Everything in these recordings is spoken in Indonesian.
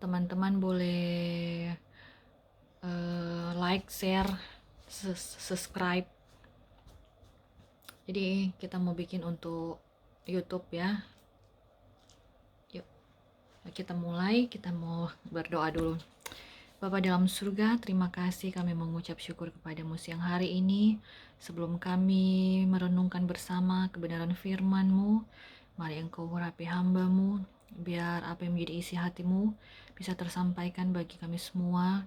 teman-teman boleh like, share, subscribe. Jadi kita mau bikin untuk YouTube ya. Yuk, kita mulai. Kita mau berdoa dulu. Bapa dalam surga, terima kasih kami mengucap syukur kepadamu siang hari ini. Sebelum kami merenungkan bersama kebenaran firman-Mu, mari Engkau urapi hamba-Mu, biar apa yang menjadi isi hati-Mu bisa tersampaikan bagi kami semua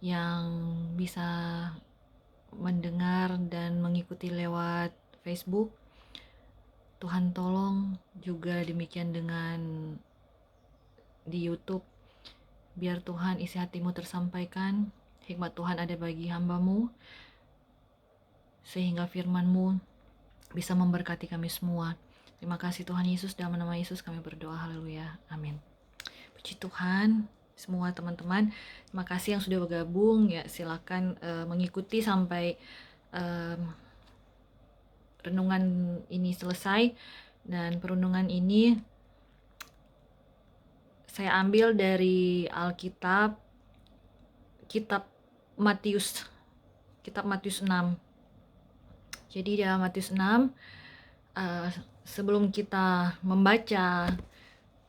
yang bisa mendengar dan mengikuti lewat Facebook. Tuhan tolong juga demikian dengan di YouTube. Biar Tuhan isi hati-Mu tersampaikan, hikmat Tuhan ada bagi hamba-Mu, sehingga firman-Mu bisa memberkati kami semua. Terima kasih Tuhan Yesus, dalam nama Yesus kami berdoa, haleluya, amin. Puji Tuhan, semua teman-teman, terima kasih yang sudah bergabung ya. Silakan mengikuti sampai renungan ini selesai. Dan perenungan ini saya ambil dari Alkitab, kitab Matius 6. Jadi dalam Matius 6, sebelum kita membaca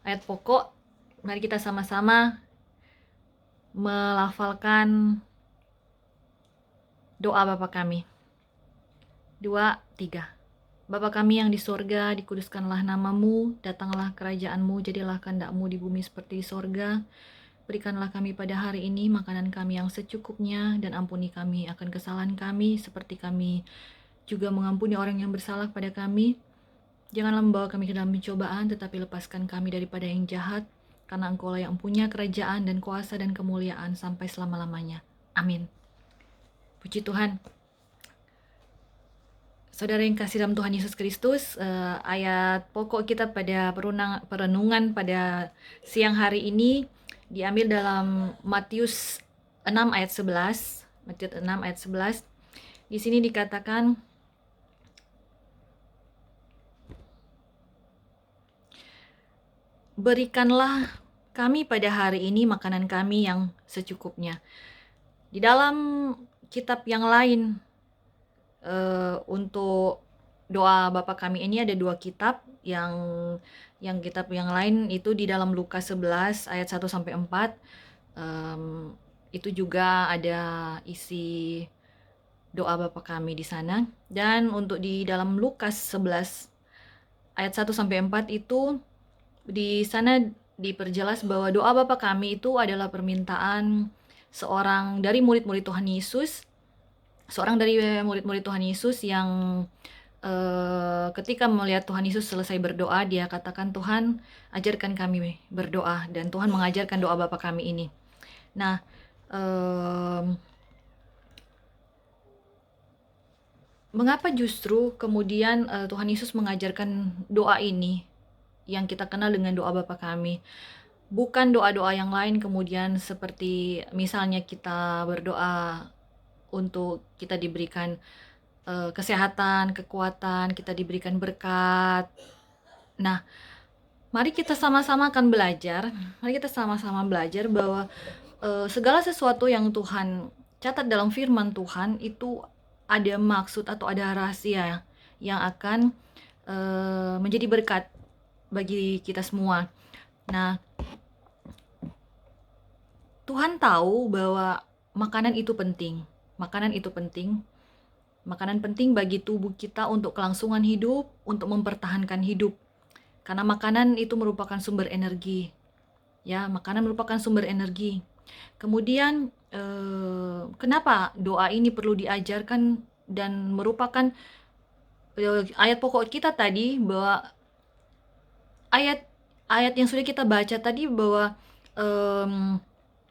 ayat pokok, mari kita sama-sama melafalkan doa Bapa kami. 2, 3. Bapa kami yang di sorga, dikuduskanlah namamu, datanglah kerajaan-Mu, jadilah kehendak-Mu di bumi seperti di sorga. Berikanlah kami pada hari ini makanan kami yang secukupnya, dan ampuni kami akan kesalahan kami, seperti kami juga mengampuni orang yang bersalah pada kami. Janganlah membawa kami ke dalam pencobaan, tetapi lepaskan kami daripada yang jahat, karena Engkau-lah yang punya kerajaan dan kuasa dan kemuliaan sampai selama-lamanya. Amin. Puji Tuhan. Saudara yang kasih dalam Tuhan Yesus Kristus, ayat pokok kita pada perenungan pada siang hari ini diambil dalam Matius 6 ayat 11. Matius 6 ayat 11. Di sini dikatakan, berikanlah kami pada hari ini makanan kami yang secukupnya. Di dalam kitab yang lain, untuk doa Bapa kami ini ada 2 kitab. Yang kitab yang lain itu di dalam Lukas 11 ayat 1-4. Itu juga ada isi doa Bapa kami di sana. Dan untuk di dalam Lukas 11 ayat 1-4 itu di sana diperjelas bahwa doa Bapa kami itu adalah permintaan seorang dari murid-murid Tuhan Yesus. Seorang dari murid-murid Tuhan Yesus yang ketika melihat Tuhan Yesus selesai berdoa, dia katakan, Tuhan ajarkan kami berdoa, dan Tuhan mengajarkan doa Bapa kami ini. Nah, mengapa justru kemudian Tuhan Yesus mengajarkan doa ini yang kita kenal dengan doa Bapa kami? Bukan doa-doa yang lain kemudian seperti misalnya kita berdoa untuk kita diberikan kesehatan, kekuatan, kita diberikan berkat. Nah, mari kita sama-sama akan belajar. Mari kita sama-sama belajar bahwa segala sesuatu yang Tuhan catat dalam firman Tuhan itu ada maksud atau ada rahasia yang akan menjadi berkat bagi kita semua. Nah, Tuhan tahu bahwa makanan itu penting. Makanan penting bagi tubuh kita untuk kelangsungan hidup, untuk mempertahankan hidup. Karena makanan itu merupakan sumber energi. Ya, makanan merupakan sumber energi. Kemudian kenapa doa ini perlu diajarkan dan merupakan ayat pokok kita tadi, bahwa ayat yang sudah kita baca tadi bahwa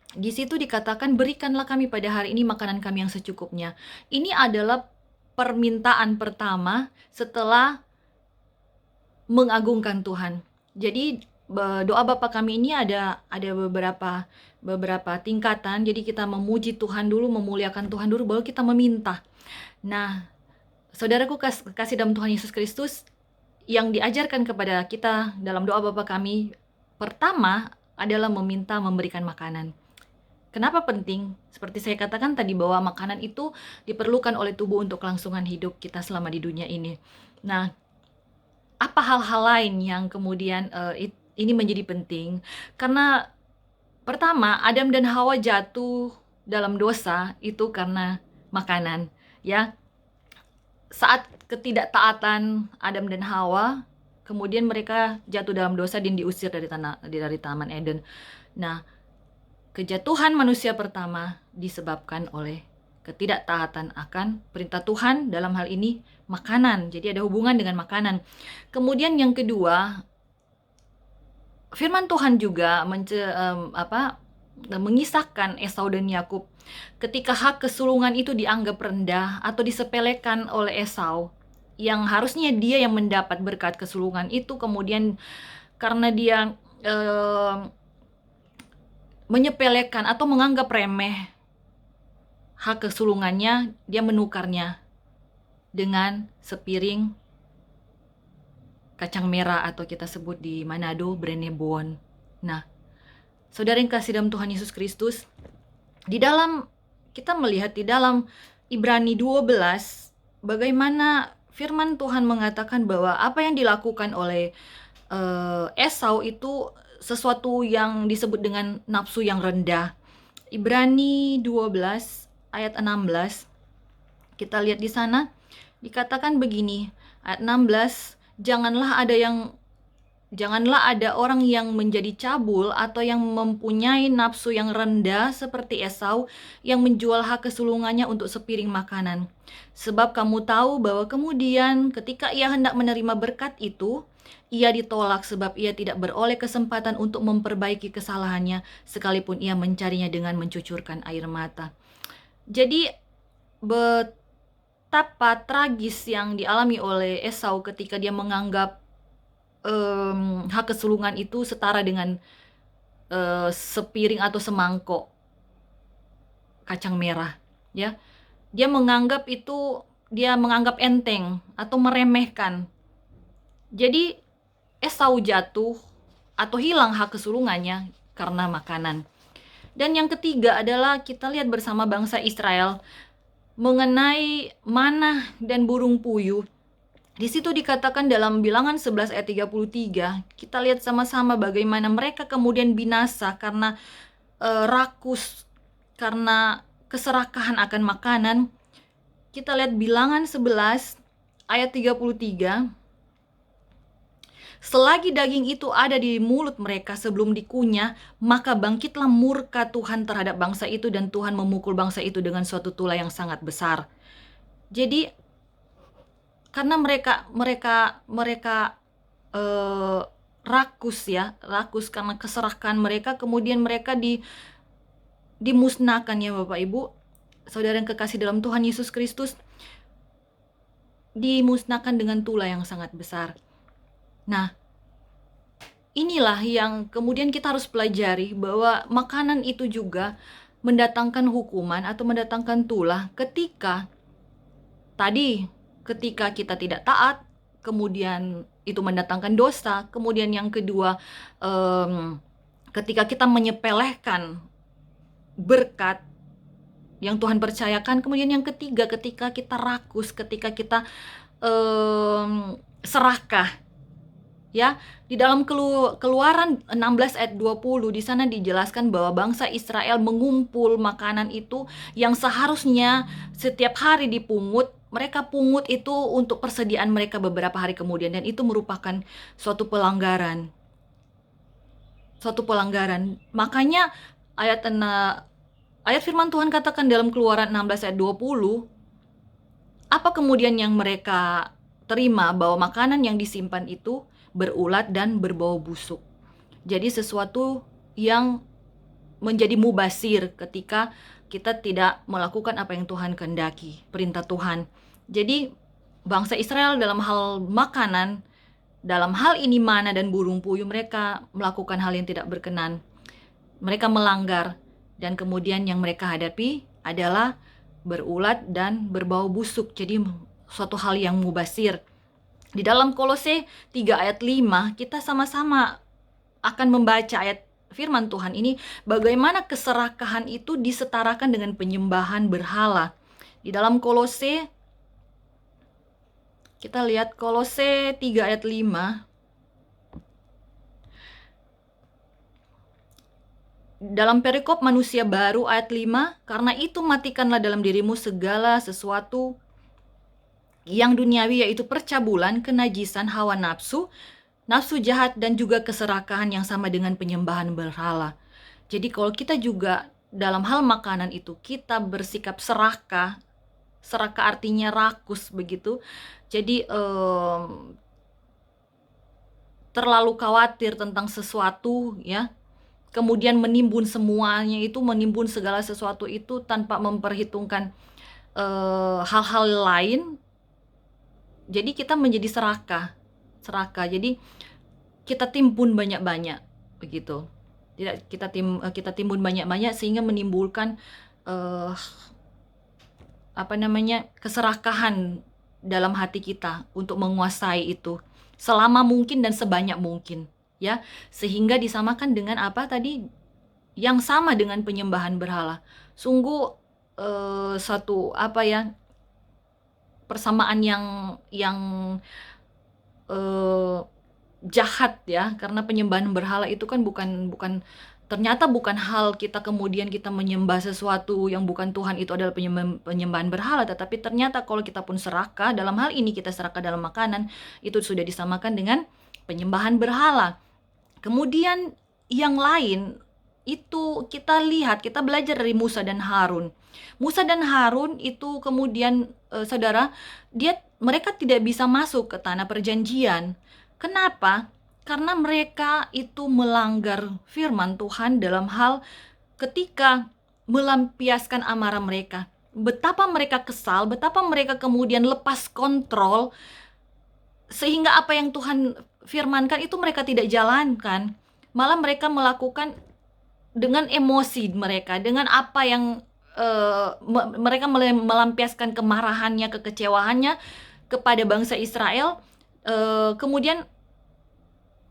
di situ dikatakan, berikanlah kami pada hari ini makanan kami yang secukupnya. Ini adalah permintaan pertama setelah mengagungkan Tuhan. Jadi doa Bapa kami ini ada beberapa tingkatan. Jadi kita memuji Tuhan dulu, memuliakan Tuhan dulu, baru kita meminta. Nah, saudaraku kasih dalam Tuhan Yesus Kristus, yang diajarkan kepada kita dalam doa Bapa kami pertama adalah meminta memberikan makanan. Kenapa penting? Seperti saya katakan tadi bahwa makanan itu diperlukan oleh tubuh untuk kelangsungan hidup kita selama di dunia ini. Nah, apa hal-hal lain yang kemudian ini menjadi penting? Karena pertama, Adam dan Hawa jatuh dalam dosa itu karena makanan, ya. Saat ketidaktaatan Adam dan Hawa, kemudian mereka jatuh dalam dosa dan diusir dari Taman Eden. Nah, kejatuhan manusia pertama disebabkan oleh ketidaktaatan akan perintah Tuhan, dalam hal ini makanan. Jadi ada hubungan dengan makanan. Kemudian yang kedua, firman Tuhan juga mengisahkan Esau dan Yakub ketika hak kesulungan itu dianggap rendah atau disepelekan oleh Esau, yang harusnya dia yang mendapat berkat kesulungan itu, kemudian karena dia menyepelekan atau menganggap remeh hak kesulungannya, dia menukarnya dengan sepiring kacang merah atau kita sebut di Manado Brenebon. Nah, saudara yang kasih dalam Tuhan Yesus Kristus, kita melihat di dalam Ibrani 12 bagaimana firman Tuhan mengatakan bahwa apa yang dilakukan oleh Esau itu sesuatu yang disebut dengan nafsu yang rendah. Ibrani 12 ayat 16. Kita lihat di sana dikatakan begini, ayat 16, janganlah ada orang yang menjadi cabul atau yang mempunyai nafsu yang rendah seperti Esau yang menjual hak kesulungannya untuk sepiring makanan. Sebab kamu tahu bahwa kemudian ketika ia hendak menerima berkat itu, ia ditolak sebab ia tidak beroleh kesempatan untuk memperbaiki kesalahannya, sekalipun ia mencarinya dengan mencucurkan air mata. Jadi betapa tragis yang dialami oleh Esau ketika dia menganggap hak kesulungan itu setara dengan sepiring atau semangkok kacang merah, ya. Dia menganggap enteng atau meremehkan. Jadi Esau jatuh atau hilang hak kesulungannya karena makanan. Dan yang ketiga adalah kita lihat bersama bangsa Israel mengenai manah dan burung puyuh. Di situ dikatakan dalam Bilangan 11 ayat 33, kita lihat sama-sama bagaimana mereka kemudian binasa karena rakus, karena keserakahan akan makanan. Kita lihat Bilangan 11 ayat 33. Selagi daging itu ada di mulut mereka sebelum dikunyah, maka bangkitlah murka Tuhan terhadap bangsa itu dan Tuhan memukul bangsa itu dengan suatu tulah yang sangat besar. Jadi karena mereka rakus karena keserakahan mereka, kemudian mereka dimusnahkan, ya Bapak Ibu, saudara yang kekasih dalam Tuhan Yesus Kristus, dimusnahkan dengan tulah yang sangat besar. Nah, inilah yang kemudian kita harus pelajari, bahwa makanan itu juga mendatangkan hukuman atau mendatangkan tulah ketika kita tidak taat, kemudian itu mendatangkan dosa. Kemudian yang kedua, ketika kita menyepelekan berkat yang Tuhan percayakan. Kemudian yang ketiga, ketika kita rakus, ketika kita serakah. Ya, di dalam Keluaran 16 ayat 20 di sana dijelaskan bahwa bangsa Israel mengumpul makanan itu yang seharusnya setiap hari dipungut. Mereka pungut itu untuk persediaan mereka beberapa hari kemudian, dan itu merupakan suatu pelanggaran. Makanya ayat firman Tuhan katakan dalam Keluaran 16 ayat 20, apa kemudian yang mereka terima? Bahwa makanan yang disimpan itu berulat dan berbau busuk. Jadi sesuatu yang menjadi mubasir ketika kita tidak melakukan apa yang Tuhan kehendaki, perintah Tuhan. Jadi bangsa Israel dalam hal makanan, dalam hal ini manah dan burung puyuh, mereka melakukan hal yang tidak berkenan. Mereka melanggar, dan kemudian yang mereka hadapi adalah berulat dan berbau busuk. Jadi suatu hal yang mubasir. Di dalam Kolose 3 ayat 5, kita sama-sama akan membaca ayat firman Tuhan ini, bagaimana keserakahan itu disetarakan dengan penyembahan berhala. Di dalam Kolose, kita lihat Kolose 3 ayat 5. Dalam perikop manusia baru ayat 5, karena itu matikanlah dalam dirimu segala sesuatu yang duniawi, yaitu percabulan, kenajisan, hawa nafsu, nafsu jahat, dan juga keserakahan yang sama dengan penyembahan berhala. Jadi kalau kita juga dalam hal makanan itu kita bersikap serakah, serakah artinya rakus begitu. Jadi terlalu khawatir tentang sesuatu ya, kemudian menimbun semuanya itu, menimbun segala sesuatu itu tanpa memperhitungkan hal-hal lain. Jadi kita menjadi serakah. Jadi kita timbun banyak-banyak begitu. Kita timbun banyak-banyak sehingga menimbulkan keserakahan dalam hati kita untuk menguasai itu selama mungkin dan sebanyak mungkin ya, sehingga disamakan dengan apa tadi, yang sama dengan penyembahan berhala. Sungguh satu persamaan yang jahat ya, karena penyembahan berhala itu kan ternyata bukan hal kita kemudian kita menyembah sesuatu yang bukan Tuhan, itu adalah penyembahan berhala, tetapi ternyata kalau kita pun serakah, dalam hal ini kita serakah dalam makanan, itu sudah disamakan dengan penyembahan berhala. Kemudian yang lain itu kita lihat, kita belajar dari Musa dan Harun. Musa dan Harun itu kemudian saudara, mereka tidak bisa masuk ke tanah perjanjian. Kenapa? Karena mereka itu melanggar firman Tuhan dalam hal ketika melampiaskan amarah mereka. Betapa mereka kesal, betapa mereka kemudian lepas kontrol, sehingga apa yang Tuhan firmankan itu mereka tidak jalankan. Malah mereka melakukan dengan emosi mereka, dengan apa yang mereka melampiaskan kemarahannya, kekecewaannya kepada bangsa Israel. Kemudian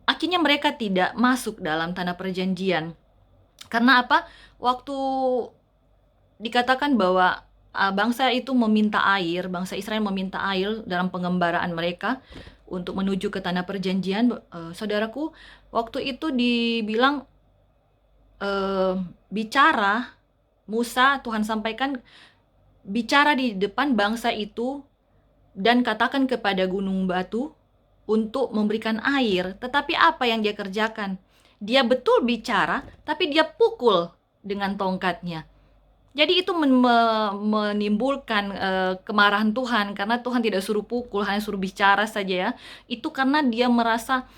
akhirnya mereka tidak masuk dalam tanah perjanjian. Karena apa? Waktu dikatakan bahwa bangsa itu meminta air, bangsa Israel meminta air dalam pengembaraan mereka untuk menuju ke tanah perjanjian, saudaraku, waktu itu dibilang bicara, Musa, Tuhan sampaikan, bicara di depan bangsa itu dan katakan kepada gunung batu untuk memberikan air. Tetapi apa yang dia kerjakan? Dia betul bicara, tapi dia pukul dengan tongkatnya. Jadi itu menimbulkan kemarahan Tuhan, karena Tuhan tidak suruh pukul, hanya suruh bicara saja ya. Itu karena dia merasa,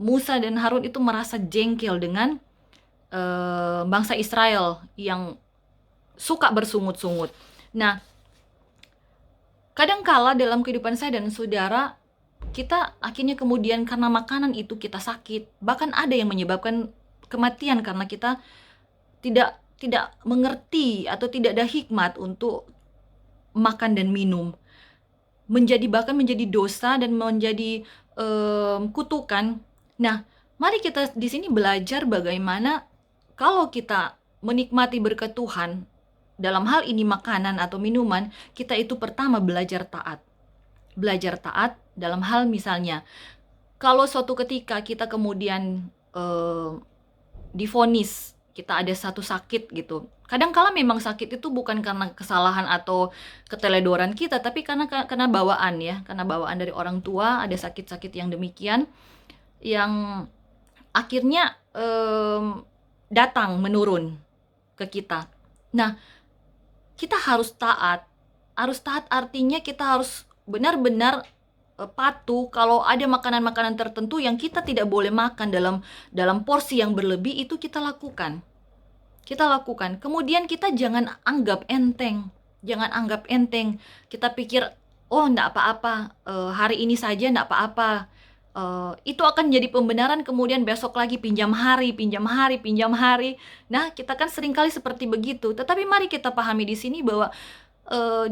Musa dan Harun itu merasa jengkel dengan bangsa Israel yang suka bersungut-sungut. Nah, kadangkala dalam kehidupan saya dan saudara, kita akhirnya kemudian karena makanan itu kita sakit, bahkan ada yang menyebabkan kematian karena kita tidak mengerti atau tidak ada hikmat untuk makan dan minum, bahkan menjadi dosa dan menjadi kutukan. Nah, mari kita di sini belajar bagaimana kalau kita menikmati berkat Tuhan, dalam hal ini makanan atau minuman, kita itu pertama belajar taat. Belajar taat dalam hal misalnya, kalau suatu ketika kita kemudian divonis kita ada satu sakit gitu. Kadang-kala memang sakit itu bukan karena kesalahan atau keteledoran kita, tapi karena bawaan ya, karena bawaan dari orang tua, ada sakit-sakit yang demikian yang akhirnya datang menurun ke kita. Nah, kita harus taat. Harus taat artinya kita harus benar-benar patuh. Kalau ada makanan-makanan tertentu yang kita tidak boleh makan dalam porsi yang berlebih, itu kita lakukan. Kemudian kita jangan anggap enteng. Kita pikir, oh enggak apa-apa, hari ini saja enggak apa-apa. Itu akan jadi pembenaran, kemudian besok lagi pinjam hari. Nah, kita kan seringkali seperti begitu. Tetapi mari kita pahami di sini bahwa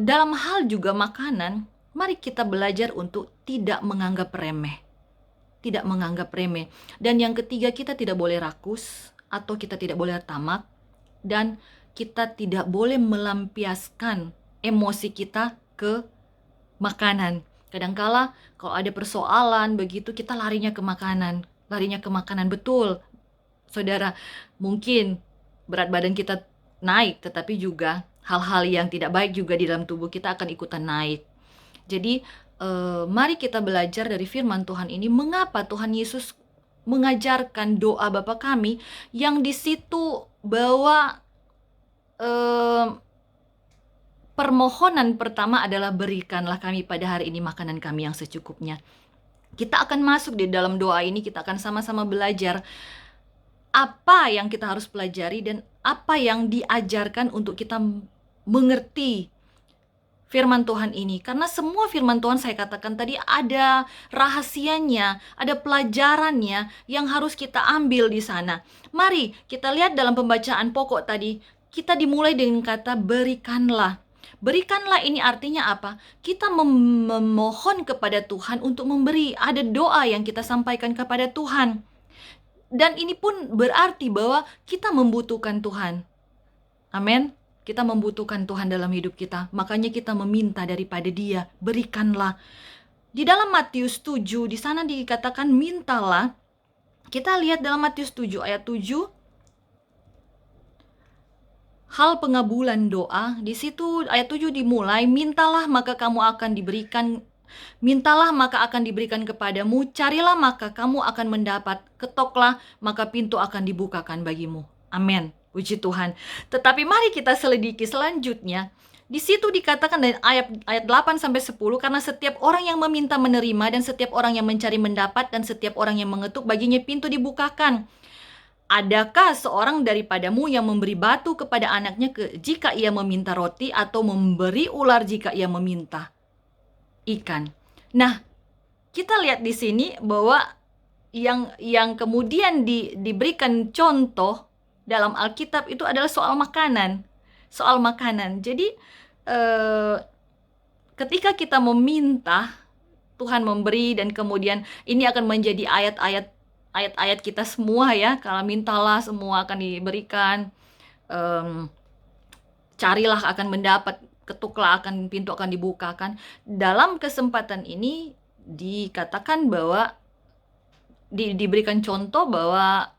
dalam hal juga makanan, mari kita belajar untuk tidak menganggap remeh. tidak menganggap remeh. Dan yang ketiga, kita tidak boleh rakus atau kita tidak boleh tamak, dan kita tidak boleh melampiaskan emosi kita ke makanan. Kadangkala kalau ada persoalan begitu, kita larinya ke makanan. Larinya ke makanan, betul. Saudara, mungkin berat badan kita naik, tetapi juga hal-hal yang tidak baik juga di dalam tubuh kita akan ikutan naik. Jadi, mari kita belajar dari firman Tuhan ini, mengapa Tuhan Yesus mengajarkan doa Bapa kami yang di situ bahwa permohonan pertama adalah berikanlah kami pada hari ini makanan kami yang secukupnya. Kita akan masuk di dalam doa ini, kita akan sama-sama belajar apa yang kita harus pelajari dan apa yang diajarkan untuk kita mengerti firman Tuhan ini. Karena semua firman Tuhan, saya katakan tadi, ada rahasianya, ada pelajarannya yang harus kita ambil di sana. Mari kita lihat dalam pembacaan pokok tadi, kita dimulai dengan kata berikanlah. Berikanlah ini artinya apa? Kita memohon kepada Tuhan untuk memberi. Ada doa yang kita sampaikan kepada Tuhan. Dan ini pun berarti bahwa kita membutuhkan Tuhan. Amin. Kita membutuhkan Tuhan dalam hidup kita. Makanya kita meminta daripada Dia. Berikanlah. Di dalam Matius 7, di sana dikatakan mintalah. Kita lihat dalam Matius 7 ayat 7. Hal pengabulan doa, di situ ayat 7 dimulai, mintalah maka kamu akan diberikan, mintalah maka akan diberikan kepadamu, carilah maka kamu akan mendapat, ketoklah maka pintu akan dibukakan bagimu. Amin. Puji Tuhan. Tetapi mari kita selidiki selanjutnya. Di situ dikatakan dari ayat 8 sampai 10, karena setiap orang yang meminta menerima, dan setiap orang yang mencari mendapat, dan setiap orang yang mengetuk baginya pintu dibukakan. Adakah seorang daripadamu yang memberi batu kepada anaknya jika ia meminta roti, atau memberi ular jika ia meminta ikan? Nah, kita lihat di sini bahwa yang kemudian diberikan contoh dalam Alkitab itu adalah soal makanan. Soal makanan. Jadi ketika kita meminta, Tuhan memberi, dan kemudian ini akan menjadi ayat-ayat kita semua ya. Kalau mintalah semua akan diberikan, carilah akan mendapat, ketuklah akan pintu akan dibukakan. Dalam kesempatan ini dikatakan bahwa diberikan contoh bahwa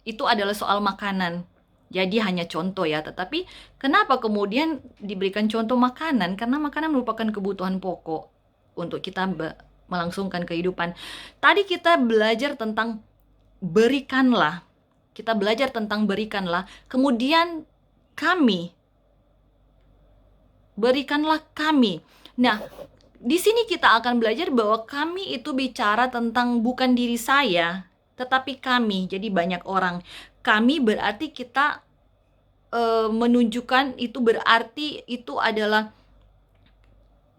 itu adalah soal makanan. Jadi hanya contoh ya, tetapi kenapa kemudian diberikan contoh makanan? Karena makanan merupakan kebutuhan pokok untuk kita melangsungkan kehidupan. Tadi kita belajar tentang berikanlah. Kita belajar tentang berikanlah. Kemudian kami. Berikanlah kami. Nah, di sini kita akan belajar bahwa kami itu bicara tentang bukan diri saya, tetapi kami. Jadi banyak orang. Kami berarti kita menunjukkan, itu berarti itu adalah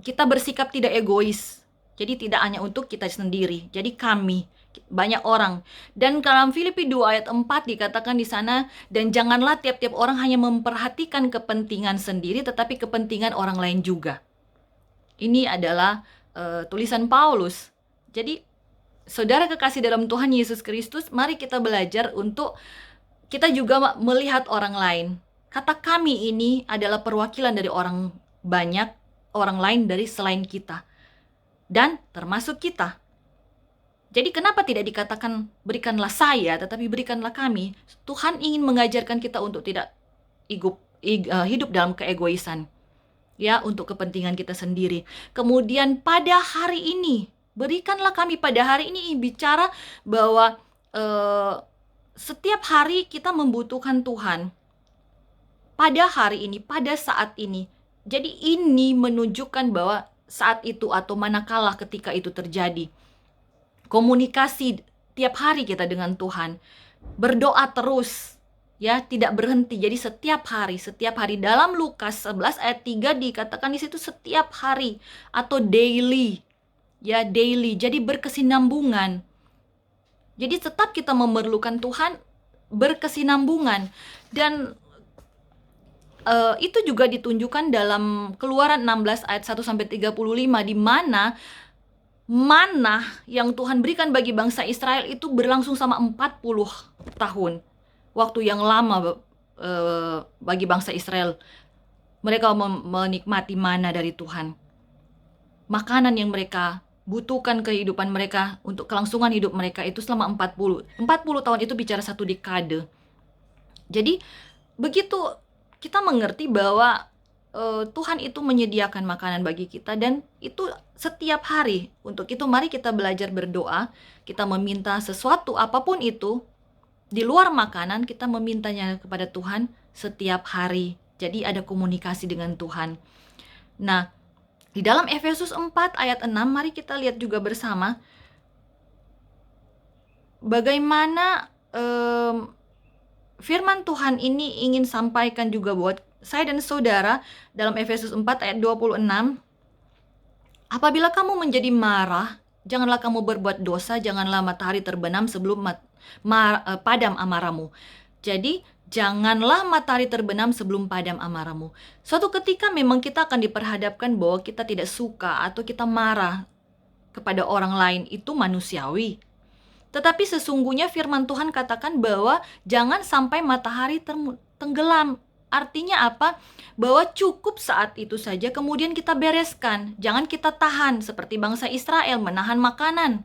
kita bersikap tidak egois. Jadi tidak hanya untuk kita sendiri. Jadi kami, banyak orang. Dan dalam Filipi 2 ayat 4 dikatakan di sana, dan janganlah tiap-tiap orang hanya memperhatikan kepentingan sendiri, tetapi kepentingan orang lain juga. Ini adalah tulisan Paulus. Jadi saudara kekasih dalam Tuhan Yesus Kristus, mari kita belajar untuk kita juga melihat orang lain. Kata kami ini adalah perwakilan dari orang banyak, orang lain dari selain kita. Dan termasuk kita. Jadi kenapa tidak dikatakan berikanlah saya, tetapi berikanlah kami? Tuhan ingin mengajarkan kita untuk tidak hidup dalam keegoisan. Ya, untuk kepentingan kita sendiri. Kemudian pada hari ini, berikanlah kami pada hari ini, bicara bahwa setiap hari kita membutuhkan Tuhan. Pada hari ini, pada saat ini. Jadi ini menunjukkan bahwa saat itu atau manakala ketika itu terjadi, komunikasi tiap hari kita dengan Tuhan, berdoa terus, ya, tidak berhenti. Jadi setiap hari. Dalam Lukas 11 ayat 3 dikatakan di situ setiap hari atau daily. Ya, daily. Jadi berkesinambungan. Jadi tetap kita memerlukan Tuhan, berkesinambungan. Dan itu juga ditunjukkan dalam Keluaran 16 ayat 1 sampai 35, di mana Manah yang Tuhan berikan bagi bangsa Israel itu berlangsung sama 40 tahun. Waktu yang lama bagi bangsa Israel. Mereka menikmati mana dari Tuhan. Makanan yang mereka butuhkan kehidupan mereka untuk kelangsungan hidup mereka itu selama 40 tahun itu bicara satu dekade. Jadi begitu kita mengerti bahwa Tuhan itu menyediakan makanan bagi kita, dan itu setiap hari. Untuk itu mari kita belajar berdoa, kita meminta sesuatu apapun itu di luar makanan, kita memintanya kepada Tuhan setiap hari. Jadi ada komunikasi dengan Tuhan. Nah, di dalam Efesus 4 ayat 6, mari kita lihat juga bersama bagaimana firman Tuhan ini ingin sampaikan juga buat saya dan saudara. Dalam Efesus 4 ayat 26, apabila kamu menjadi marah, janganlah kamu berbuat dosa, janganlah matahari terbenam sebelum padam amarahmu. Jadi, janganlah matahari terbenam sebelum padam amarahmu. Suatu ketika memang kita akan diperhadapkan bahwa kita tidak suka atau kita marah kepada orang lain, itu manusiawi. Tetapi sesungguhnya firman Tuhan katakan bahwa jangan sampai matahari tenggelam. Artinya apa? Bahwa cukup saat itu saja, kemudian kita bereskan. Jangan kita tahan seperti bangsa Israel menahan makanan.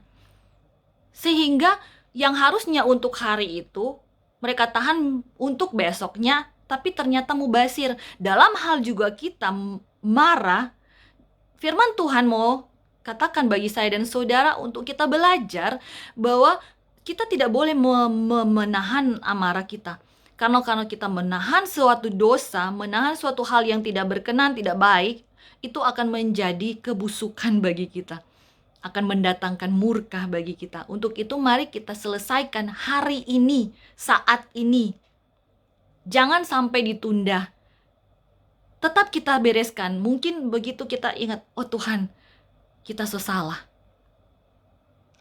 Sehingga yang harusnya untuk hari itu, mereka tahan untuk besoknya, tapi ternyata mubazir. Dalam hal juga kita marah, firman Tuhan mau katakan bagi saya dan saudara untuk kita belajar bahwa kita tidak boleh menahan amarah kita. Karena kita menahan suatu dosa, menahan suatu hal yang tidak berkenan, tidak baik, itu akan menjadi kebusukan bagi kita. Akan mendatangkan murka bagi kita. Untuk itu mari kita selesaikan hari ini, saat ini. Jangan sampai ditunda. Tetap kita bereskan. Mungkin begitu kita ingat, oh Tuhan, kita sesalah.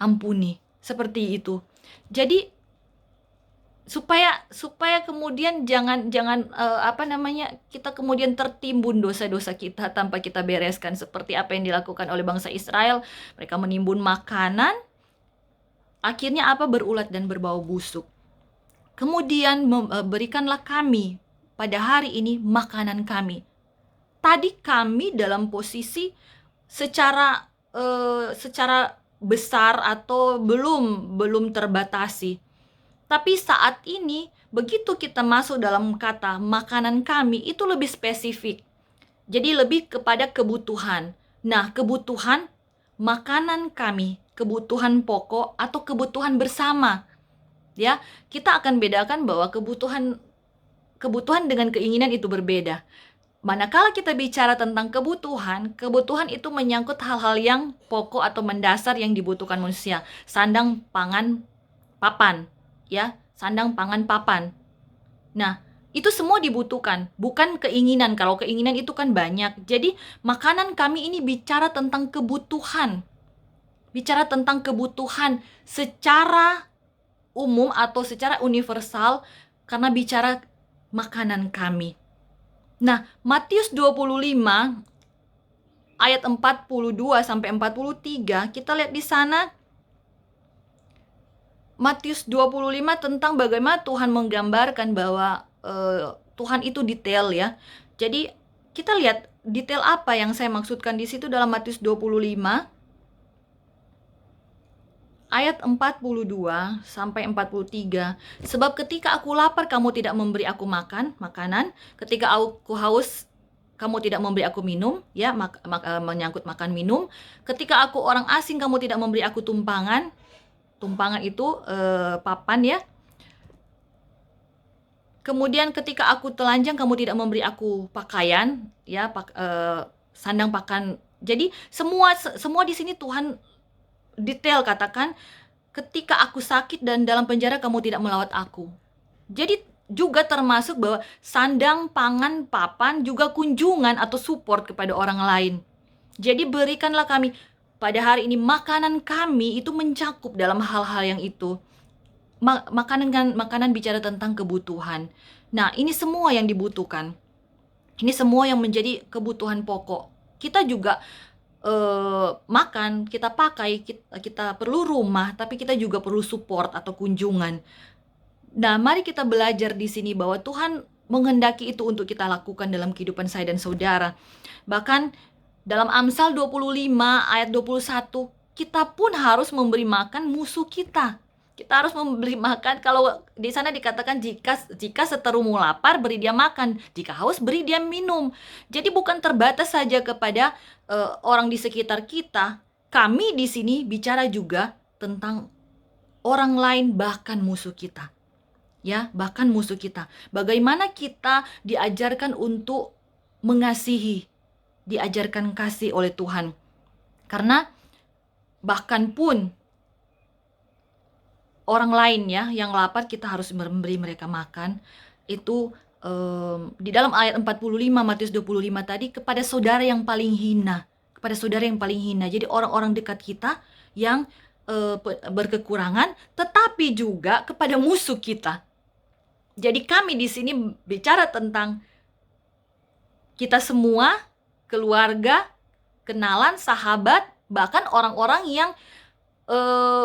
Ampuni. Seperti itu. Jadi supaya kemudian jangan kita kemudian tertimbun dosa-dosa kita tanpa kita bereskan, seperti apa yang dilakukan oleh bangsa Israel. Mereka menimbun makanan, akhirnya berulat dan berbau busuk. Kemudian berikanlah kami pada hari ini makanan kami. Tadi kami dalam posisi secara besar atau belum terbatasi. Tapi saat ini, begitu kita masuk dalam kata makanan kami, itu lebih spesifik. Jadi lebih kepada kebutuhan. Nah, kebutuhan makanan kami, kebutuhan pokok atau kebutuhan bersama. Ya, kita akan bedakan bahwa kebutuhan dengan keinginan itu berbeda. Manakala kita bicara tentang kebutuhan itu menyangkut hal-hal yang pokok atau mendasar yang dibutuhkan manusia. Sandang, pangan, papan. Ya, sandang, pangan, papan. Nah, itu semua dibutuhkan, bukan keinginan. Kalau keinginan itu kan banyak. Jadi, makanan kami ini bicara tentang kebutuhan. Bicara tentang kebutuhan secara umum atau secara universal, karena bicara makanan kami. Nah, Matius 25 ayat 42 sampai 43, kita lihat di sana Matius 25 tentang bagaimana Tuhan menggambarkan bahwa Tuhan itu detail ya. Jadi kita lihat detail apa yang saya maksudkan di situ dalam Matius 25 ayat 42 sampai 43. Sebab ketika aku lapar kamu tidak memberi aku makanan, ketika aku haus kamu tidak memberi aku minum, ya, menyangkut makan minum. Ketika aku orang asing kamu tidak memberi aku tumpangan. Tumpangan itu papan ya. Kemudian ketika aku telanjang kamu tidak memberi aku pakaian, ya, sandang pakan. Jadi semua di sini Tuhan detail katakan, ketika aku sakit dan dalam penjara kamu tidak melawat aku. Jadi juga termasuk bahwa sandang, pangan, papan juga kunjungan atau support kepada orang lain. Jadi berikanlah kami pada hari ini makanan kami, itu mencakup dalam hal-hal yang itu. Makanan bicara tentang kebutuhan. Nah, ini semua yang dibutuhkan. Ini semua yang menjadi kebutuhan pokok. Kita juga makan, kita pakai, kita perlu rumah, tapi kita juga perlu support atau kunjungan. Nah, mari kita belajar di sini bahwa Tuhan menghendaki itu untuk kita lakukan dalam kehidupan saya dan saudara. Bahkan dalam Amsal 25 ayat 21, kita pun harus memberi makan musuh kita. Kita harus memberi makan, kalau di sana dikatakan jika seterumu lapar, beri dia makan. Jika haus, beri dia minum. Jadi bukan terbatas saja kepada orang di sekitar kita. Kami di sini bicara juga tentang orang lain, bahkan musuh kita. Ya, bahkan musuh kita. Bagaimana kita diajarkan untuk mengasihi, diajarkan kasih oleh Tuhan. Karena bahkan pun orang lain ya yang lapar, kita harus memberi mereka makan. Itu di dalam ayat 45 Matius 25 tadi, kepada saudara yang paling hina, kepada saudara yang paling hina. Jadi orang-orang dekat kita yang berkekurangan, tetapi juga kepada musuh kita. Jadi kami di sini bicara tentang kita semua, keluarga, kenalan, sahabat, bahkan orang-orang yang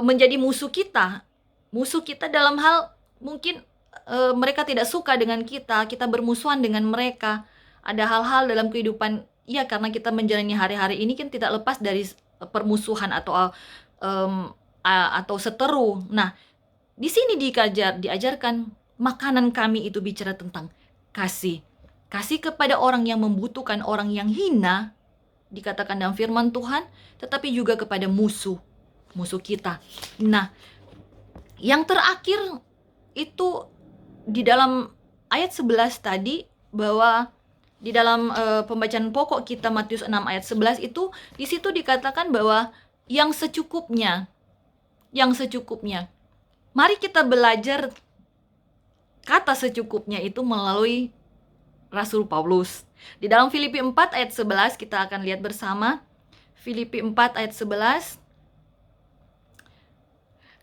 menjadi musuh kita. Musuh kita dalam hal mungkin mereka tidak suka dengan kita bermusuhan dengan mereka. Ada hal-hal dalam kehidupan, ya karena kita menjalani hari-hari ini kan tidak lepas dari permusuhan atau seteru. Nah, di sini diajarkan makanan kami itu bicara tentang kasih. Kasih kepada orang yang membutuhkan, orang yang hina, dikatakan dalam firman Tuhan, tetapi juga kepada musuh kita. Nah, yang terakhir itu di dalam ayat 11 tadi, bahwa di dalam pembacaan pokok kita Matius 6 ayat 11 itu, di situ dikatakan bahwa yang secukupnya. Mari kita belajar kata secukupnya itu melalui Rasul Paulus. Di dalam Filipi 4 ayat 11 kita akan lihat bersama. Filipi 4 ayat 11.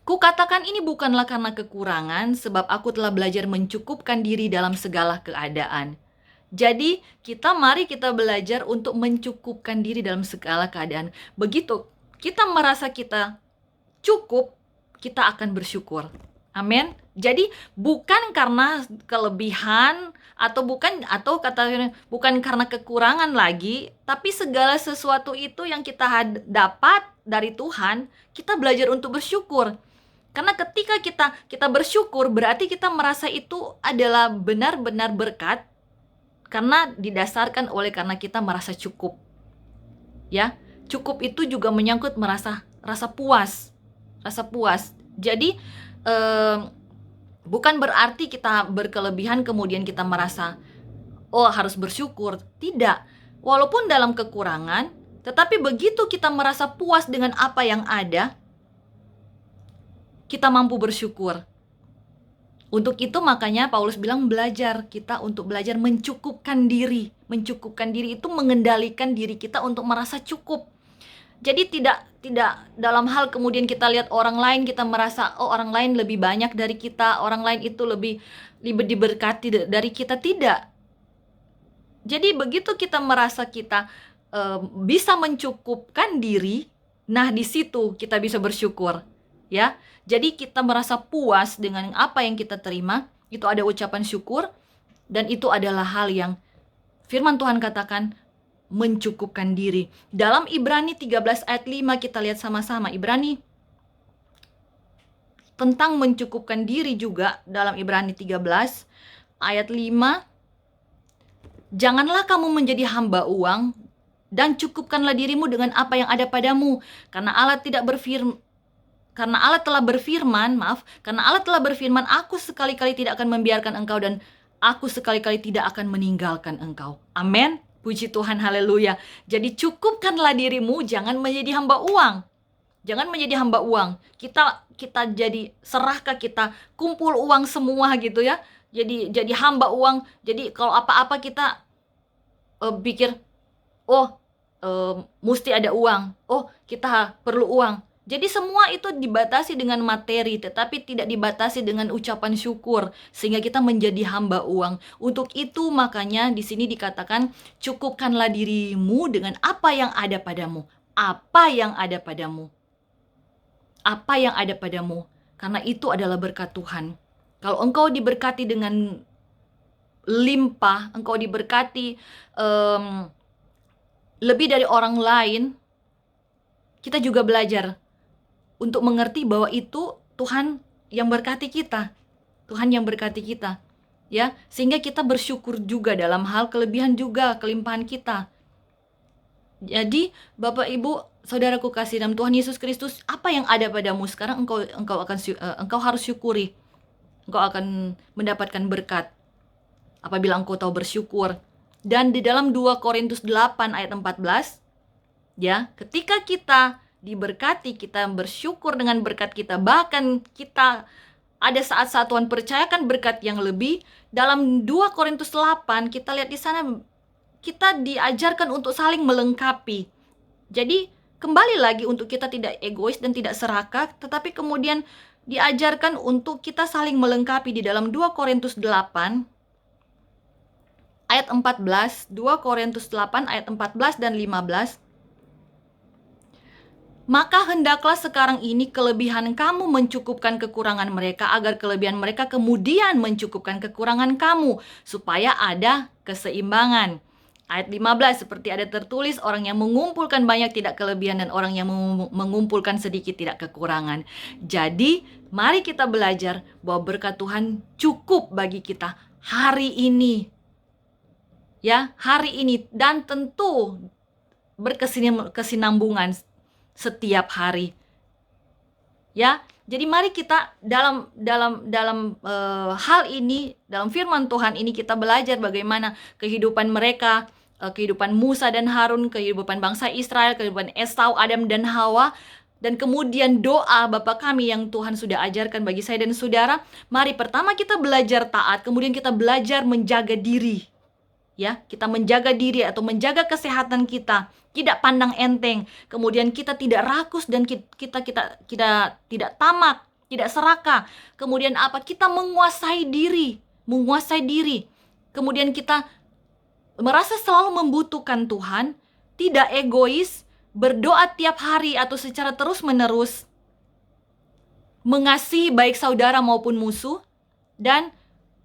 Kukatakan ini bukanlah karena kekurangan, sebab aku telah belajar mencukupkan diri dalam segala keadaan. Jadi mari kita belajar untuk mencukupkan diri dalam segala keadaan. Begitu kita merasa kita cukup, kita akan bersyukur. Amin. Jadi bukan karena kelebihan bukan karena kekurangan lagi, tapi segala sesuatu itu yang kita dapat dari Tuhan, kita belajar untuk bersyukur. Karena ketika kita bersyukur, berarti kita merasa itu adalah benar-benar berkat, karena didasarkan karena kita merasa cukup. Ya, cukup itu juga menyangkut rasa puas. Jadi bukan berarti kita berkelebihan kemudian kita merasa harus bersyukur. Tidak. Walaupun dalam kekurangan, tetapi begitu kita merasa puas dengan apa yang ada, kita mampu bersyukur. Untuk itu makanya Paulus bilang kita untuk belajar mencukupkan diri. Mencukupkan diri itu mengendalikan diri kita untuk merasa cukup. Jadi tidak dalam hal kemudian kita lihat orang lain, kita merasa orang lain lebih banyak dari kita, orang lain itu lebih diberkati dari kita. Tidak. Jadi begitu kita merasa kita bisa mencukupkan diri, nah di situ kita bisa bersyukur. Ya, jadi kita merasa puas dengan apa yang kita terima, itu ada ucapan syukur, dan itu adalah hal yang firman Tuhan katakan mencukupkan diri. Dalam Ibrani 13 ayat 5 kita lihat sama-sama. Ibrani tentang mencukupkan diri juga dalam Ibrani 13 ayat 5. Janganlah kamu menjadi hamba uang, dan cukupkanlah dirimu dengan apa yang ada padamu, karena Allah telah berfirman, aku sekali-kali tidak akan membiarkan engkau, dan aku sekali-kali tidak akan meninggalkan engkau. Amin. Puji Tuhan, haleluya. Jadi cukupkanlah dirimu, jangan menjadi hamba uang. Jangan menjadi hamba uang. Kita jadi serahkah, kita kumpul uang semua gitu ya. Jadi hamba uang. Jadi kalau apa-apa kita pikir, mesti ada uang. Kita perlu uang. Jadi semua itu dibatasi dengan materi, tetapi tidak dibatasi dengan ucapan syukur, sehingga kita menjadi hamba uang. Untuk itu makanya di sini dikatakan, cukupkanlah dirimu dengan apa yang ada padamu. apa yang ada padamu. Apa yang ada padamu. Karena itu adalah berkat Tuhan. Kalau engkau diberkati dengan limpah, engkau diberkati lebih dari orang lain, kita juga belajar untuk mengerti bahwa itu Tuhan yang berkati kita. Tuhan yang berkati kita. Ya, sehingga kita bersyukur juga dalam hal kelebihan juga, kelimpahan kita. Jadi, Bapak Ibu, saudaraku kasih dalam Tuhan Yesus Kristus, apa yang ada padamu sekarang engkau harus syukuri. Engkau akan mendapatkan berkat apabila engkau tahu bersyukur. Dan di dalam 2 Korintus 8 ayat 14, ya, ketika kita diberkati, kita bersyukur dengan berkat kita, bahkan kita ada saat-saat Tuhan percayakan berkat yang lebih. Dalam 2 Korintus 8 kita lihat di sana kita diajarkan untuk saling melengkapi. Jadi kembali lagi untuk kita tidak egois dan tidak serakah, tetapi kemudian diajarkan untuk kita saling melengkapi di dalam 2 Korintus 8 ayat 14, 2 Korintus 8 ayat 14 dan 15. Maka hendaklah sekarang ini kelebihan kamu mencukupkan kekurangan mereka, agar kelebihan mereka kemudian mencukupkan kekurangan kamu, supaya ada keseimbangan. Ayat 15, seperti ada tertulis, orang yang mengumpulkan banyak tidak kelebihan, dan orang yang mengumpulkan sedikit tidak kekurangan. Jadi, mari kita belajar bahwa berkat Tuhan cukup bagi kita hari ini. Ya, hari ini, dan tentu berkesinambungan setiap hari. Ya, jadi mari kita dalam hal ini, dalam firman Tuhan ini kita belajar bagaimana kehidupan mereka, kehidupan Musa dan Harun, kehidupan bangsa Israel, kehidupan Esau, Adam dan Hawa, dan kemudian doa Bapa kami yang Tuhan sudah ajarkan bagi saya dan saudara. Mari pertama kita belajar taat, kemudian kita belajar menjaga diri. Ya, kita menjaga diri atau menjaga kesehatan kita, tidak pandang enteng. Kemudian kita tidak rakus dan kita tidak tamak, tidak serakah. Kemudian apa? Kita menguasai diri. Kemudian kita merasa selalu membutuhkan Tuhan, tidak egois, berdoa tiap hari atau secara terus-menerus, mengasihi baik saudara maupun musuh, dan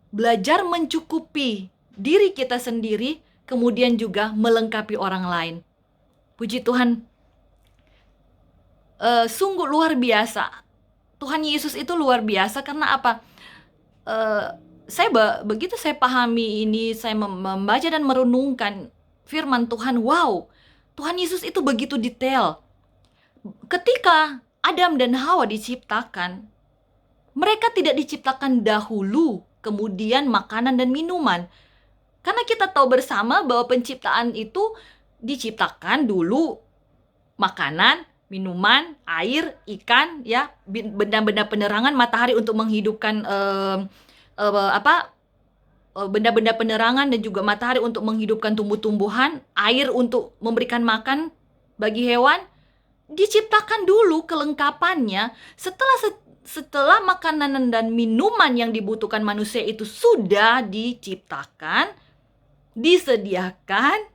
belajar mencukupi diri kita sendiri, kemudian juga melengkapi orang lain. Puji Tuhan, sungguh luar biasa. Tuhan Yesus itu luar biasa karena apa? Begitu saya pahami ini, saya membaca dan merenungkan firman Tuhan, wow, Tuhan Yesus itu begitu detail. Ketika Adam dan Hawa diciptakan, mereka tidak diciptakan dahulu, kemudian makanan dan minuman. Karena kita tahu bersama bahwa penciptaan itu diciptakan dulu makanan, minuman, air, ikan, ya, benda-benda penerangan, matahari untuk menghidupkan benda-benda penerangan, dan juga matahari untuk menghidupkan tumbuh-tumbuhan, air untuk memberikan makan bagi hewan. Diciptakan dulu kelengkapannya. Setelah makanan dan minuman yang dibutuhkan manusia itu sudah diciptakan, disediakan,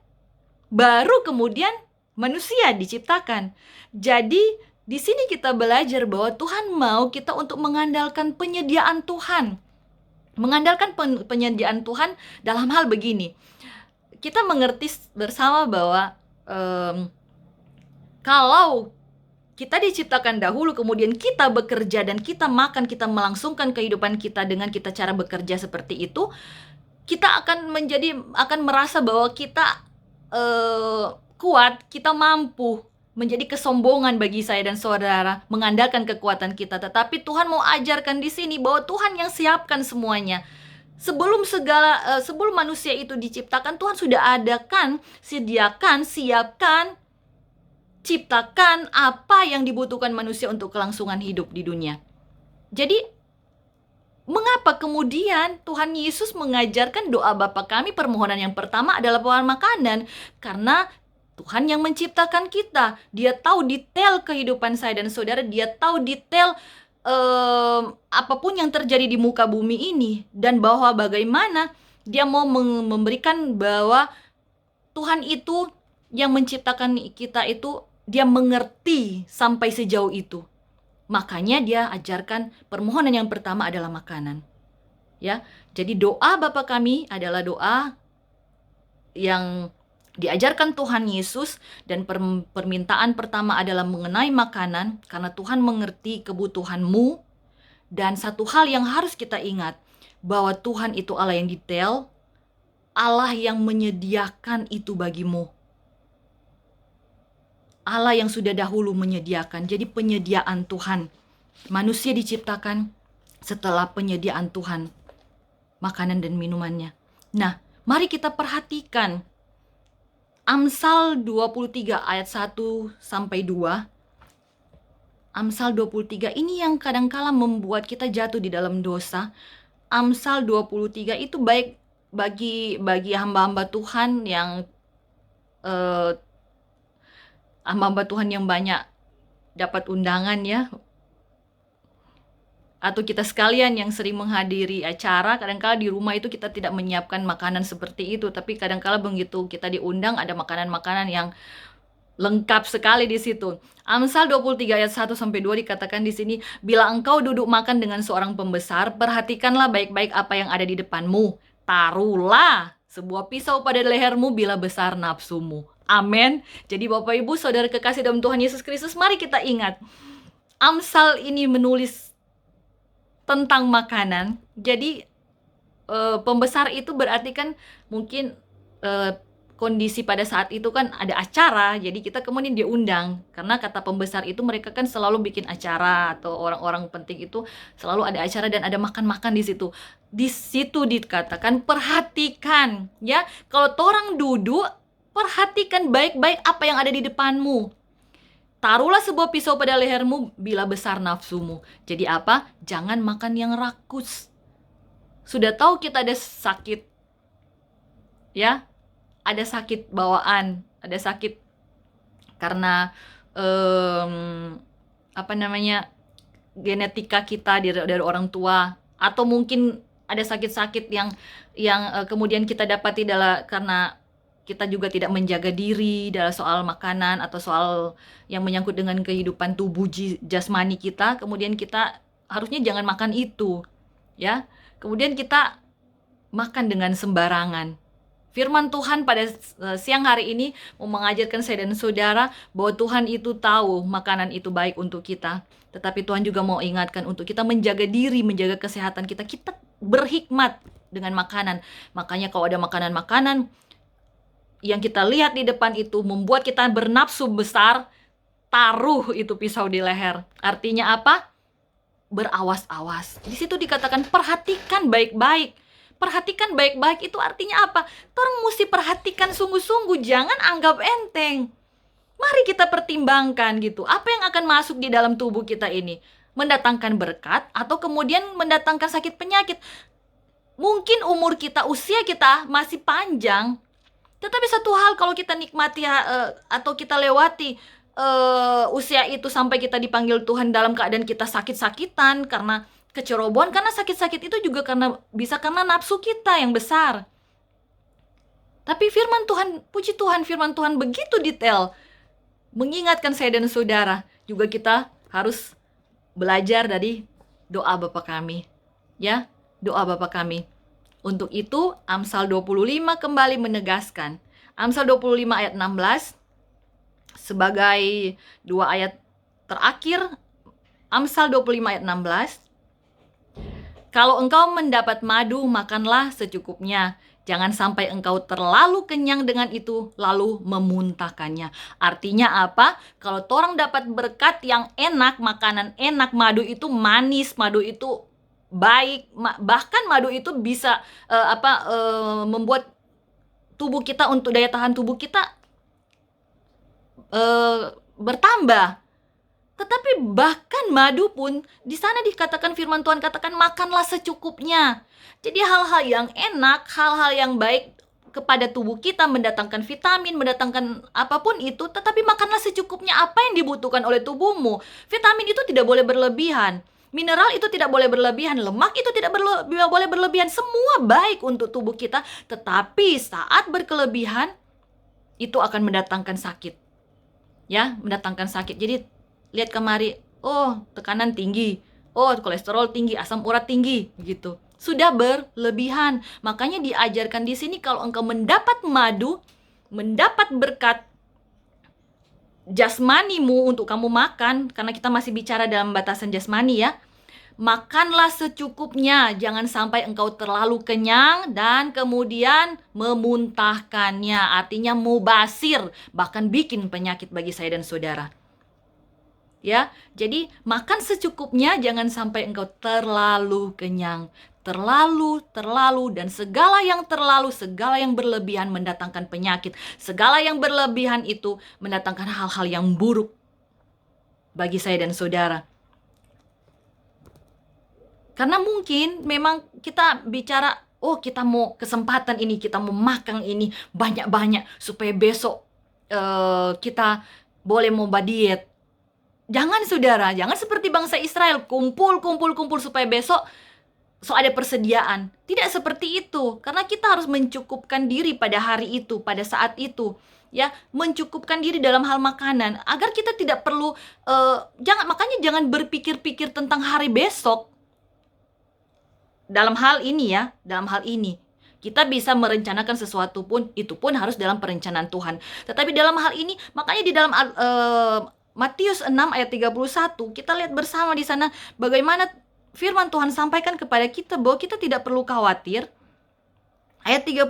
baru kemudian manusia diciptakan. Jadi di sini kita belajar bahwa Tuhan mau kita untuk mengandalkan penyediaan Tuhan. Mengandalkan penyediaan Tuhan dalam hal begini. Kita mengerti bersama bahwa kalau kita diciptakan dahulu, kemudian kita bekerja dan kita makan, kita melangsungkan kehidupan kita dengan kita cara bekerja seperti itu, kita akan merasa bahwa kita kuat, kita mampu. Menjadi kesombongan bagi saya dan saudara mengandalkan kekuatan kita. Tetapi Tuhan mau ajarkan di sini bahwa Tuhan yang siapkan semuanya. Sebelum manusia itu diciptakan, Tuhan sudah adakan, sediakan, siapkan, ciptakan apa yang dibutuhkan manusia untuk kelangsungan hidup di dunia. Jadi, mengapa kemudian Tuhan Yesus mengajarkan doa Bapa kami, permohonan yang pertama adalah makanan? Karena Tuhan yang menciptakan kita. Dia tahu detail kehidupan saya dan saudara. Dia tahu detail apapun yang terjadi di muka bumi ini. Dan bahwa bagaimana Dia mau memberikan bahwa Tuhan itu yang menciptakan kita itu dia mengerti sampai sejauh itu. Makanya dia ajarkan permohonan yang pertama adalah makanan. Ya, jadi doa Bapa kami adalah doa yang diajarkan Tuhan Yesus, dan permintaan pertama adalah mengenai makanan, karena Tuhan mengerti kebutuhanmu. Dan satu hal yang harus kita ingat, bahwa Tuhan itu Allah yang detail, Allah yang menyediakan itu bagimu. Allah yang sudah dahulu menyediakan. Jadi penyediaan Tuhan. Manusia diciptakan setelah penyediaan Tuhan, makanan dan minumannya. Nah, mari kita perhatikan Amsal 23 ayat 1 sampai 2. Amsal 23 ini yang kadangkala membuat kita jatuh di dalam dosa. Amsal 23 itu baik bagi hamba-hamba Tuhan yang hamba-hamba Tuhan yang banyak dapat undangan ya, atau kita sekalian yang sering menghadiri acara. Kadangkala di rumah itu kita tidak menyiapkan makanan seperti itu, tapi kadangkala begitu kita diundang ada makanan-makanan yang lengkap sekali di situ. Amsal 23 ayat 1 sampai 2 dikatakan di sini, bila engkau duduk makan dengan seorang pembesar, perhatikanlah baik-baik apa yang ada di depanmu. Taruhlah sebuah pisau pada lehermu bila besar nafsumu. Amin. Jadi Bapak Ibu Saudara kekasih dalam Tuhan Yesus Kristus, mari kita ingat, Amsal ini menulis tentang makanan. Jadi pembesar itu berarti kan mungkin kondisi pada saat itu kan ada acara, jadi kita kemudian diundang. Karena kata pembesar itu mereka kan selalu bikin acara, atau orang-orang penting itu selalu ada acara dan ada makan-makan di situ. Di situ dikatakan perhatikan ya, kalau orang duduk, perhatikan baik-baik apa yang ada di depanmu. Taruhlah sebuah pisau pada lehermu bila besar nafsumu. Jadi apa? Jangan makan yang rakus. Sudah tahu kita ada sakit, ya, ada sakit bawaan, ada sakit karena genetika kita dari orang tua, atau mungkin ada sakit-sakit yang kemudian kita dapati karena kita juga tidak menjaga diri dalam soal makanan atau soal yang menyangkut dengan kehidupan tubuh jasmani kita. Kemudian kita harusnya jangan makan itu, ya. Kemudian kita makan dengan sembarangan. Firman Tuhan pada siang hari ini mau mengajarkan saya dan saudara bahwa Tuhan itu tahu makanan itu baik untuk kita. Tetapi Tuhan juga mau ingatkan untuk kita menjaga diri, menjaga kesehatan kita. Kita berhikmat dengan makanan. Makanya kalau ada makanan-makanan yang kita lihat di depan itu membuat kita bernafsu besar, taruh itu pisau di leher. Artinya apa? Berawas-awas. Di situ dikatakan perhatikan baik-baik. Perhatikan baik-baik itu artinya apa? Orang mesti perhatikan sungguh-sungguh, jangan anggap enteng. Mari kita pertimbangkan gitu. Apa yang akan masuk di dalam tubuh kita ini? Mendatangkan berkat atau kemudian mendatangkan sakit penyakit? Mungkin umur kita, usia kita masih panjang. Tetapi satu hal, kalau kita nikmati atau kita lewati usia itu sampai kita dipanggil Tuhan dalam keadaan kita sakit-sakitan karena kecerobohan, karena sakit-sakit itu juga bisa karena nafsu kita yang besar. Tapi firman Tuhan, puji Tuhan, firman Tuhan begitu detail mengingatkan saya dan saudara. Juga kita harus belajar dari doa Bapa kami, ya, doa Bapa kami. Untuk itu Amsal 25 kembali menegaskan. Amsal 25 ayat 16 sebagai dua ayat terakhir. Amsal 25 ayat 16. Kalau engkau mendapat madu, makanlah secukupnya. Jangan sampai engkau terlalu kenyang dengan itu, lalu memuntahkannya. Artinya apa? Kalau orang dapat berkat yang enak, makanan enak, madu itu manis, madu itu baik, bahkan madu itu bisa membuat tubuh kita, untuk daya tahan tubuh kita bertambah. Tetapi bahkan madu pun di sana dikatakan, firman Tuhan katakan makanlah secukupnya. Jadi hal-hal yang enak, hal-hal yang baik kepada tubuh kita, mendatangkan vitamin, mendatangkan apapun itu, tetapi makanlah secukupnya apa yang dibutuhkan oleh tubuhmu. Vitamin itu tidak boleh berlebihan. Mineral itu tidak boleh berlebihan, lemak itu tidak boleh berlebihan. Semua baik untuk tubuh kita, tetapi saat berkelebihan itu akan mendatangkan sakit. ya, mendatangkan sakit. Jadi lihat kemari, oh tekanan tinggi, oh kolesterol tinggi, asam urat tinggi, begitu. Sudah berlebihan. Makanya diajarkan di sini kalau engkau mendapat madu, mendapat berkat jasmanimu untuk kamu makan, karena kita masih bicara dalam batasan jasmani ya. Makanlah secukupnya, jangan sampai engkau terlalu kenyang dan kemudian memuntahkannya. Artinya mubasir, bahkan bikin penyakit bagi saya dan saudara. Ya, jadi makan secukupnya, jangan sampai engkau terlalu kenyang. Terlalu, dan segala yang terlalu, segala yang berlebihan mendatangkan penyakit. Segala yang berlebihan itu mendatangkan hal-hal yang buruk bagi saya dan saudara. Karena mungkin memang kita bicara, oh kita mau kesempatan ini, kita mau makan ini banyak-banyak supaya besok kita boleh mau diet. Jangan saudara, jangan seperti bangsa Israel, kumpul supaya besok ada persediaan. Tidak seperti itu, karena kita harus mencukupkan diri pada hari itu, pada saat itu. Ya, mencukupkan diri dalam hal makanan agar kita tidak perlu jangan berpikir-pikir tentang hari besok. Dalam hal ini ya, dalam hal ini kita bisa merencanakan sesuatu pun, itu pun harus dalam perencanaan Tuhan. Tetapi dalam hal ini, makanya di dalam Matius 6 ayat 31, kita lihat bersama di sana bagaimana firman Tuhan sampaikan kepada kita bahwa kita tidak perlu khawatir. Ayat 31,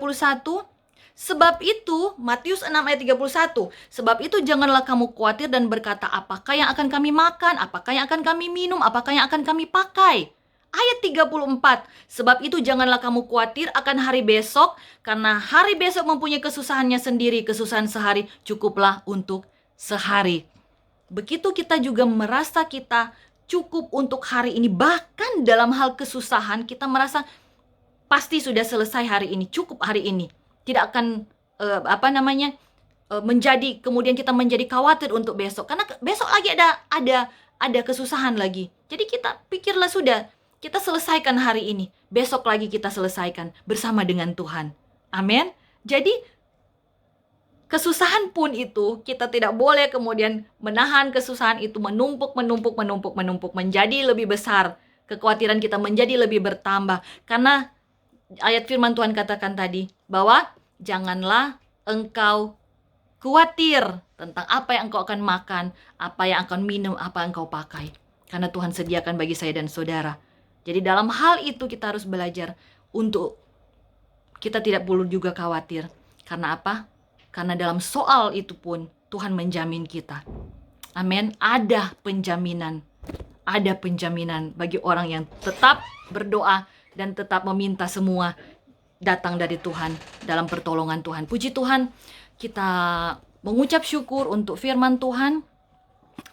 sebab itu, Matius 6 ayat 31, sebab itu janganlah kamu khawatir dan berkata, apakah yang akan kami makan, apakah yang akan kami minum, apakah yang akan kami pakai. Ayat 34, sebab itu janganlah kamu khawatir akan hari besok, karena hari besok mempunyai kesusahannya sendiri, kesusahan sehari cukuplah untuk sehari. Begitu kita juga merasa kita cukup untuk hari ini, bahkan dalam hal kesusahan kita merasa pasti sudah selesai hari ini, cukup hari ini. Tidak akan menjadi kemudian kita menjadi khawatir untuk besok, karena besok lagi ada kesusahan lagi. Jadi kita pikirlah sudah, kita selesaikan hari ini, besok lagi kita selesaikan bersama dengan Tuhan. Amin. Jadi kesusahan pun itu kita tidak boleh kemudian menahan kesusahan itu menumpuk menjadi lebih besar. Kekhawatiran kita menjadi lebih bertambah, karena ayat firman Tuhan katakan tadi bahwa janganlah engkau khawatir tentang apa yang engkau akan makan, apa yang akan minum, apa yang engkau pakai, karena Tuhan sediakan bagi saya dan saudara. Jadi dalam hal itu kita harus belajar untuk kita tidak perlu juga khawatir. Karena apa? Karena dalam soal itu pun Tuhan menjamin kita. Amin. Ada penjaminan. Ada penjaminan bagi orang yang tetap berdoa dan tetap meminta semua datang dari Tuhan dalam pertolongan Tuhan. Puji Tuhan, kita mengucap syukur untuk firman Tuhan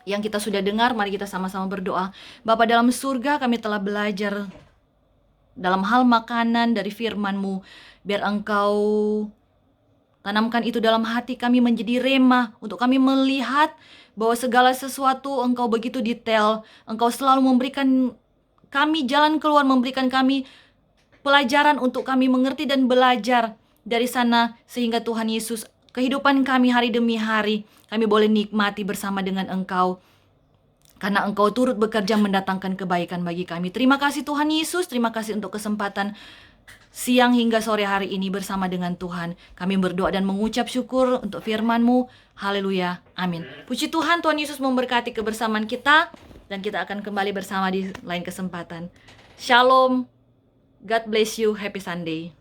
yang kita sudah dengar. Mari kita sama-sama berdoa. Bapa dalam surga, kami telah belajar dalam hal makanan dari firman-Mu. Biar Engkau tanamkan itu dalam hati kami menjadi rema, untuk kami melihat bahwa segala sesuatu Engkau begitu detail. Engkau selalu memberikan kami jalan keluar, memberikan kami pelajaran untuk kami mengerti dan belajar dari sana, sehingga Tuhan Yesus, kehidupan kami hari demi hari, kami boleh nikmati bersama dengan Engkau. Karena Engkau turut bekerja mendatangkan kebaikan bagi kami. Terima kasih Tuhan Yesus, terima kasih untuk kesempatan siang hingga sore hari ini bersama dengan Tuhan. Kami berdoa dan mengucap syukur untuk firman-Mu. Haleluya, amin. Puji Tuhan, Tuhan Yesus memberkati kebersamaan kita, dan kita akan kembali bersama di lain kesempatan. Shalom, God bless you, happy Sunday.